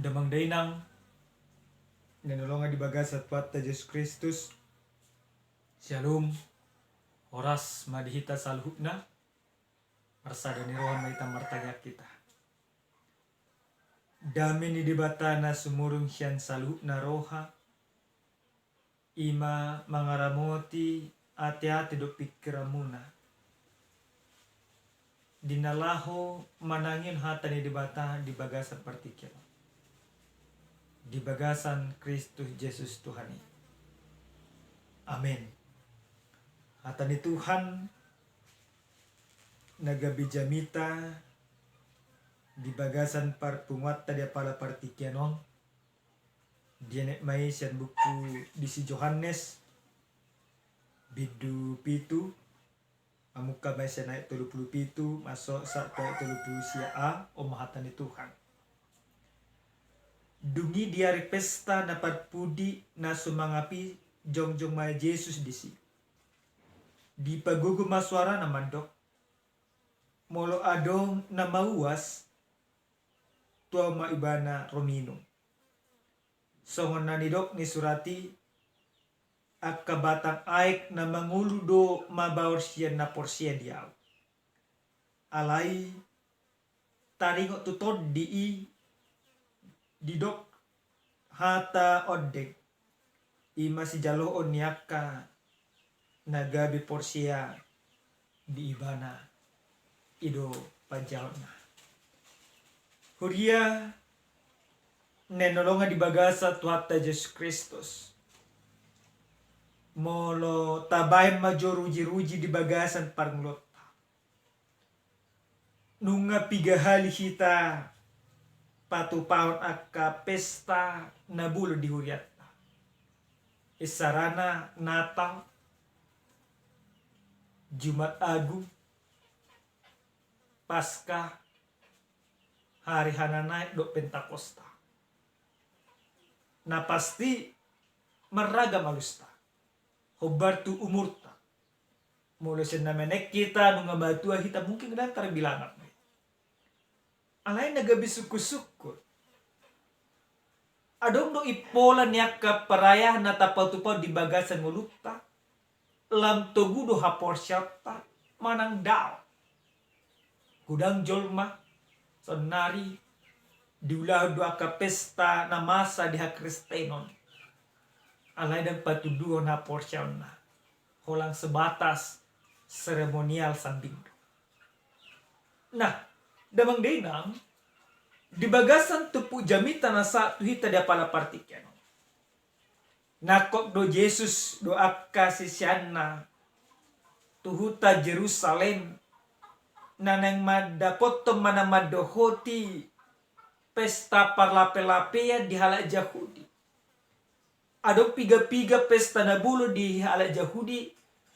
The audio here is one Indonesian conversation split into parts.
Damang dainang nanulungan di bagas at Tuhan Yesus Kristus. Shalom. Oras madihita salhubna. Marsada ni rohan maita martagak kita. Dami ni dibata na sumurung siyan salhubna roha. Ima mangaramoti ati-ati do pikiramuna. Dinalaho manangin hata ni dibata di bagasan partikel. Di bagasan Kristus Yesus Tuhan. Amin. Hata ni Tuhan nagabijamita di bagasan parpungat tadi pala partikianon. Dianet may siyan buku di si Johannes bidu pitu amuka may siya naik 37 masuk sa 30 siya o mahatan ni Tuhan. Dungi di hari pesta na pagpudi na sumangapi jongjong may Jesus disi. Di pagugo maswara na mandok. Molo adong na mauwas tua maibana Romino. Songon nanidok ni surati at kabatang aik na manguludo mabawar siya na porsiya diyaw. Alay taringo tutod didok hata oddek ima si jaloon niyaka nagabi porsiya di ibana ido pajaw na. Huria nenolonga di bagasa Tuhan Yesus Kristus. Molo tabayan majo ruji-ruji di bagasan parnglot. Nunga pigahali kita patupaon akka pesta nabulo di huriat. Isarana Natal, Jumat Agung, Paskah, hari Hananay do Pentakosta. Na pasti meragam alusta. Hobartu umurta. Mula siya namenek kita nung mabatua kita mungkin dan terbilangan. Alay nagabisukusukot. Adong do ipola niya ka paraya na tapaw-tupaw di bagasan ngulupta. Lam togudo hapor syata manang daw. Kudang jolma sonari diulah doa ka pesta na masa diha Kristenon. Alay dan patuduhan hapor syata. Holang sebatas seremonial sambindo. Nah, damang dinang di bagasan tupu jamita na sa tuhita dia pala partiken. Nakok do Yesus do akka sisyana tuhuta Jerusalem nanang madapot to manamadohoti pesta parlape-lapea di halak Yahudi. Ado piga-piga pesta nabulo di halak Yahudi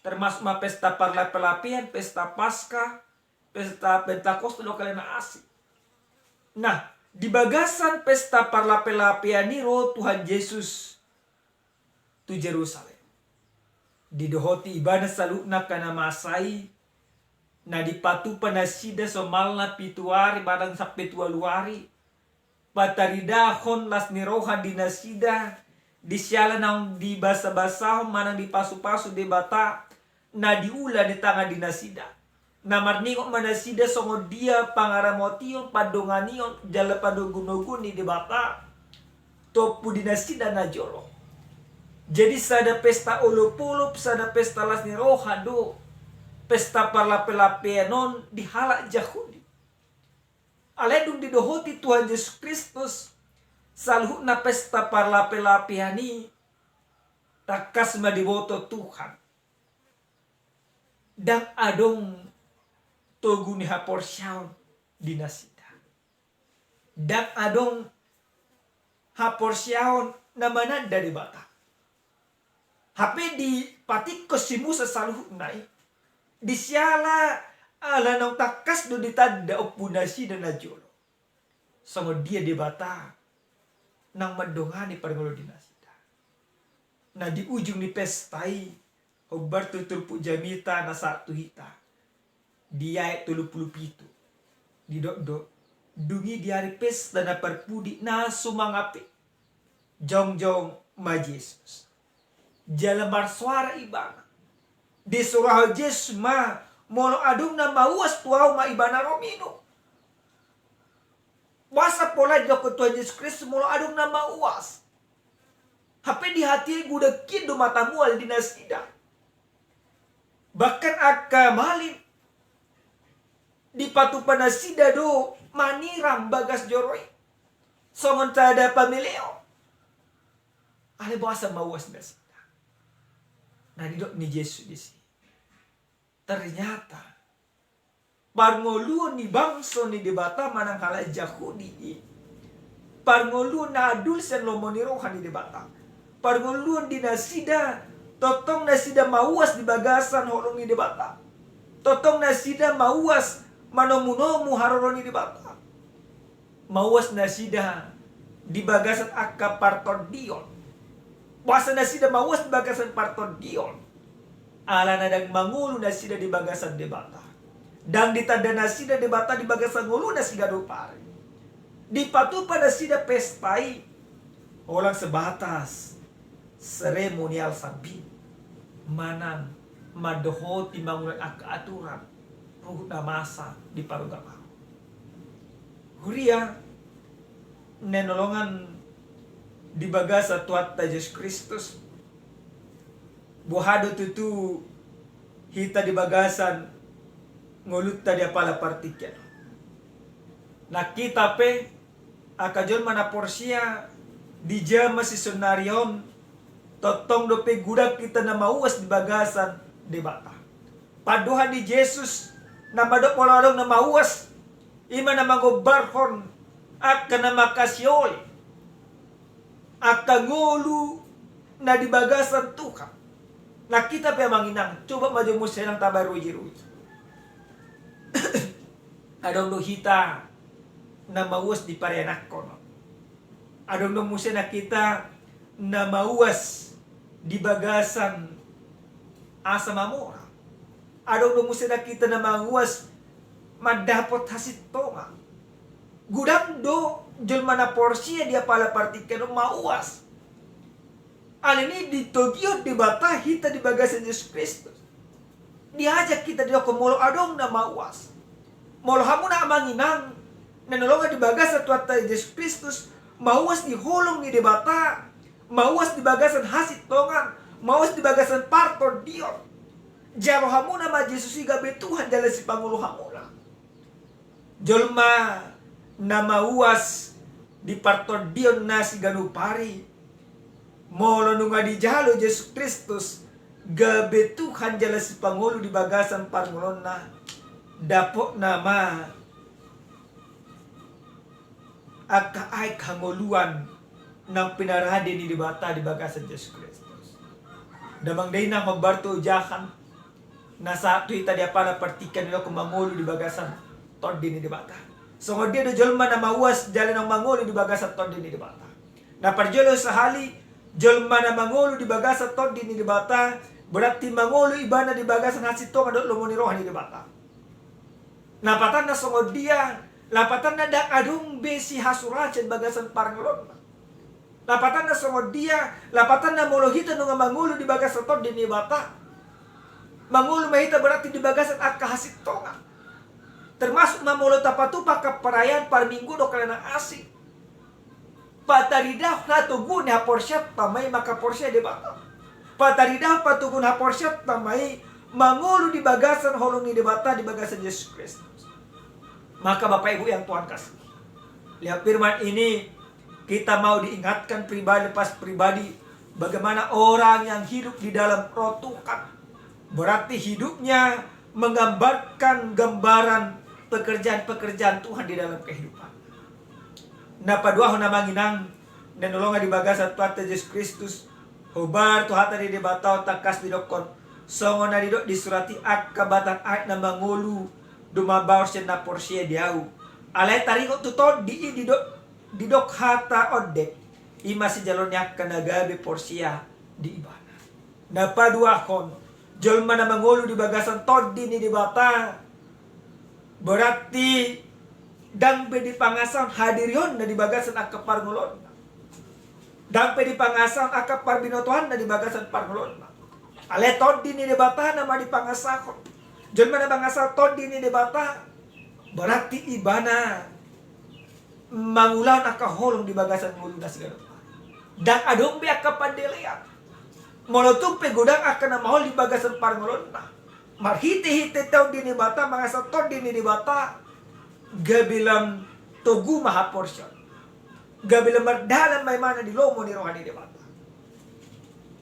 termasuk ma pesta parlape-lapean, pesta Paskah, pesta Pentakosta do kalian asik. Nah, di bagasan pesta parlape-lapean niro Tuhan Yesus tu Jerusalem. Didohoti ibadah salukna kana masai na dipatu panasida somalna pituari badang sampai tua luari. Pataridahon las niroha dinasida disyala nang di basa-basa manang di pasu-pasu di bata na diula di tanga dinasida. Na marningo manasida songo dia pangaramotion padonganion jala padogunoguni di bata topu dinasida na jolo. Jadi sada pesta ulupulup sada pesta las niroha do pesta parlape-lapeanon di halak Yahudi. Aledung didohoti Tuhan Yesus Kristus salhu na pesta parlape-lapeani takas madiboto Tuhan. Dan adong togu ni hapor syaun dinasida. Dan adong hapor syaun namanan dari bata. Hape di patiko si Musa saluh nai. Di siala ala nang takas do ditanda opunasi dan najolo. Sama dia di bata nang madongani parngolo dinasida. Na di ujung ni pestai obar tutulpu jamita na satu hita. Dia 37 di dok dungi di hari pesta na perpudi na sumangapi. Jong-jong ma Jesus. Jalamar suara ibana. Di surah Jesus ma molo adung na mauas tuaw ma ibana romino. Wasa pola joko Tuhan Yesus Kristus molo adung na mauas. Hape di hati guda kido mata mual di nasida. Bahkan akka malin di patu panasida do maniram bagas joroi. Songon tada pamileo. Ale bahasa mawas nasida. Nah didok ni Yesus di sini. Ternyata parngoluan ni bangso ni debata manang kala Yahudi. Parngoluan na adul sen lomoni rohani debata. Parngoluan di nasida totong nasida mauas di bagasan holong ni debata. Totong nasida mauas manomunomu haroroni debata. Mauas nasida di bagasan akka parton dion. Puasa nasida mauas di bagasan parton dion. Ala nadang mangulu nasida di bagasan debata. Dan ditanda nasida debata di bagasan ngulu nasida dopari. Di patupa nasida pestai. Olang sebatas seremonial sabi. Manang madohoti mangulan akka aturan. Ruh na masa di parugama. Huria nenolongan di bagasa tuatta Yesus Kristus. Buhado tutu hita di bagasan ngulutta di apala partikel. Nakita pe akajon mana porsia di jama si sonarion totong dope gudak kita na mauas di bagasan debata. Paduhan di Jesus na madok polarong na mauas ima na magobarhon at na makasyol at kangulu na di bagasan tuka. Nakita pa manginang, coba maju mo silang tabaruyi-ruyi. Adong do hita na mauas di parenak kono. Adong do musa nakita na mauas di bagasan asa mamora. Adong do musa nakita na mauas madapot hasit tonga. Gudang do julma na porsiya dia pala partikan mauas. Alini di Tokyo di bata hita di bagasan Yesus Kristus. Diajak kita di molo adong na mauas. Molo hamu na amanginang nanolongan di bagasan tuata Yesus Kristus. Mauas di holong ni di bata. Mauas di bagasan hasit tongan. Mauas di bagasan partor dion. Jalo hamu na ma Yesus iga betuhan jalan si pangulo hamu na. Jolma na mauas di partor dion na si ganupari. Molo nunga di jalo Yesus Kristus gabetuhan jala si Pangulo di bagasan parngulon na dapok nama aka ay kanguluan ng pinaradi ni dibata di bagasan Yesus Kristus. Damang day na magbarto ujakan nasa tuita di apala partikan nila kung mangulo di bagasan tod din ni dibata. So ngodi do jolma na mauas jala ng mangulo di bagasan tod din ni dibata. Na parjolo sa hali jolma na mangulo di bagasan tod din ni dibata berarti mangulo ibana di bagasan hasit to kadok lumoni rohani di bata. Napatan na sungod dia, lapatan na dak adung besi hasuracen bagasan parngelon. Lapatan na sungod dia, lapatan na molohita nung mangulo di bagasan tod din ni bata. Mangulo mahita berarti di bagasan akka hasit to nga. Termasuk mamulo tapatupa kaparayaan par minggu do kalana asik. Pataridah na tugun ha porsyat tamay makaporsya di bata. Pataridah patugun ha porsyat tamay mangulo di bagasan holong ni di bata di bagasan Yesus Kristus. Maka Bapak Ibu yang Tuhan kasih, lihat firman ini kita mau diingatkan pribadi pas pribadi bagaimana orang yang hidup di dalam roh Tuhan. Berarti hidupnya menggambarkan gambaran pekerjaan-pekerjaan Tuhan di dalam kehidupan. Na padua ho na manginang nanolonga di bagasan tuata Yesus Kristus hubar tuhata di bataw takas di dokon songo na didok disurati akka batang at na mangulu dumabaw siya na porsiya diaw alay taringo tutod di didok hata odde ima si jalonyak kanagabi porsiya di ibana. Na padua kon jolma na mangulu di bagasan tod di bata berarti dang pe di pangasaon hadirion na di bagasan akka parngulon. Dang pe di pangasaon akka parbinotohan na di bagasan parngulon. Ale todi ni debata na di pangasakon. Jon mana bangasa todi ni debata berarti ibana mangulang akka holong di bagasan ngulu na sigaro. Dang adong be akka pandelean. Molotung pe godang akka na mahol di bagasan parngulon na. Marhite-hite tau di debata mangasa todi ni debata gabilang togu maha porsyon. Gabilang mardalan may mana di lomo ni rohani debata.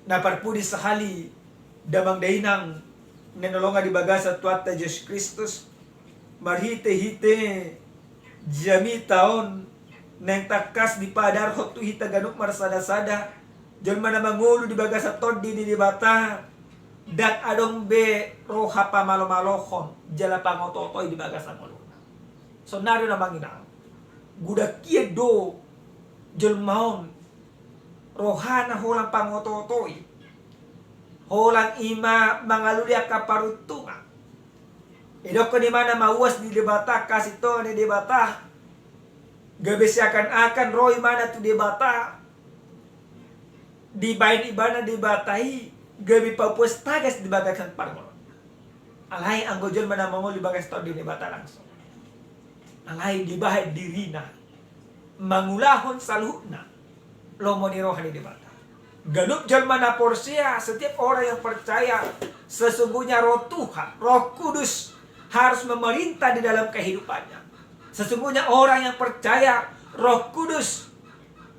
Naparpudi sahali damang dainang nenolonga di bagasa tuata Yesus Kristus marhite-hite jami taon neng takas di padar hotu hita ganuk marsada-sada jon mana mangulu di bagasa todi ni debata dan adong be roha pamalo-malohon jala pangototoy di bagasa ngulu. So nari na mangina guda kie do jol maon rohana holang pangototoy holang ima mangalulia kaparutunga idok ko di mana mauas di debata kasih to ni debata gabes akan roy mana tu debata di bain ibana debatai gabi papuas tagas di bagasan parngolon alay ang gojol mana mangol di bagas to di debata langsung. Alay di bahay dirina mangulahon saluhna lomo ni rohani debata. Ganun jalma na porsia setiap orang yang percaya sesungguhnya roh Tuhan, Roh Kudus harus memerintah di dalam kehidupannya. Sesungguhnya orang yang percaya Roh Kudus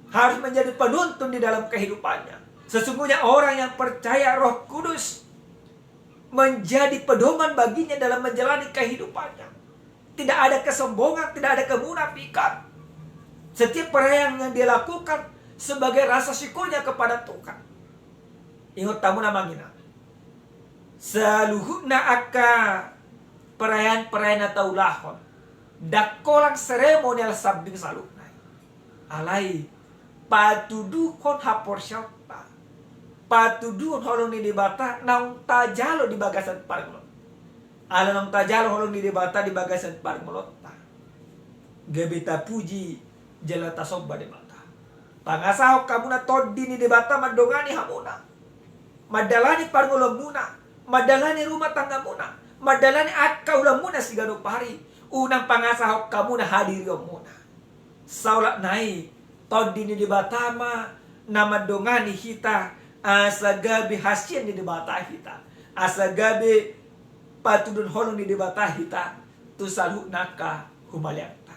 harus menjadi penuntun di dalam kehidupannya. Sesungguhnya orang yang percaya Roh Kudus menjadi pedoman baginya dalam menjalani kehidupannya. Tidak ada kesombongan, tidak ada kemunafikan. Setiap perayaan yang dia lakukan sebagai rasa syukurnya kepada Tuhan. Ingat tamu namanya. Saluhuna akka perayaan-perayaan atau lahon. Dakolang seremonial sabing salukna. Alai patuduhon hapor syauta. Patuduhon holong ni debata naung tajalo di bagasan parngolon. Alanong tajalo holong di debata di bagasan parngolota. Gabita puji jalata sobba debata. Pangasaho kamuna todi ni debata madongani hamuna. Madalani parngolon muna. Madalani rumah tangga muna. Madalani akka ulam muna sigano pari. Unang pangasaho kamuna hadiriyo muna. Saulak nai todi ni debata ma namadongani hita asagabi hasyen ni debata hita. Asagabi patudun holong ni debata hita tu salu naka humalianta.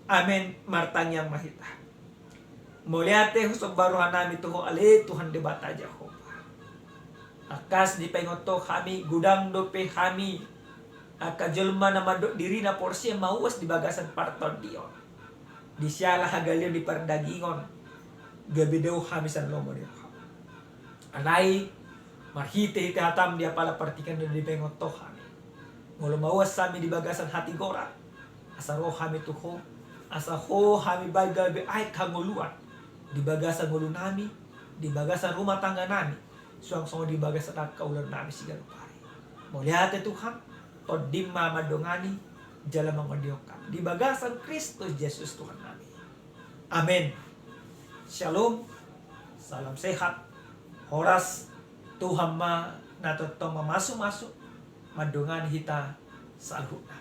Amen martanyang mahita. Muliate husok baruhan nami tuho ale Tuhan debata Jehovah. Akas di pengoto kami gudang dope kami aka jelma na madok diri na porsi mauas di bagasan parton dion. Di siala hagalion di perdagingon gabidew kami san lomo di anai marhite ite hatam dia pala partikan di pengoto kami. Mula mawas sami di bagasan hati gora. Asa roh kami tuho. Asa ho kami bagal be ay kanguluan. Di bagasan ngulu nami. Di bagasan rumah tangga nami. Suang-suang di bagasan kaulan nami sigaru pari. Muliate Tuhan. Todima madongani. Jala mangodiokan. Di bagasan Kristus Yesus Tuhan nami. Amin. Shalom. Salam sehat. Horas Tuhan ma natotong mamasuk-masuk. Madungan hita salhuna.